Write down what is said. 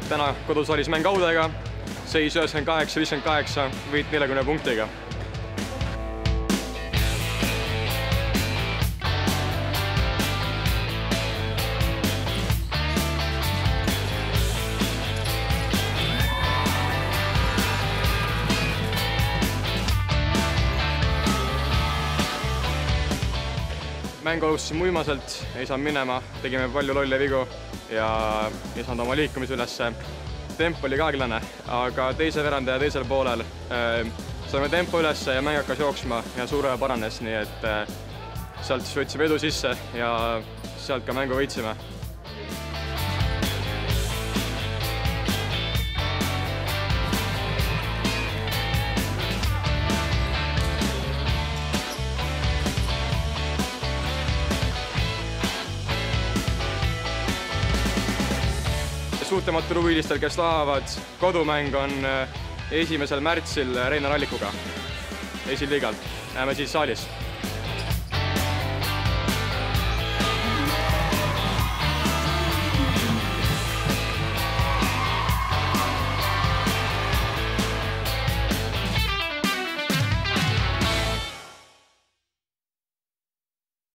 täna kodusaalis mäng Audega, seis 98-58, võit 40 punktiga. Mängu alustasin muimaselt, ei saanud minema, tegime palju lolle vigu ja ei saanud oma liikumise ülesse. Tempo oli ka aeglane, aga teise veerandi ja teisel poolel saime tempo ülesse ja mäng hakkas jooksma ja suure paranes, nii et sealt siis võtsime edu sisse ja sealt ka mängu võitsime. Suhtematul huvilistel, kes tahavad, kodumäng on 1. märtsil Reinar Allikuga, esiliigal. Näeme siis saalis.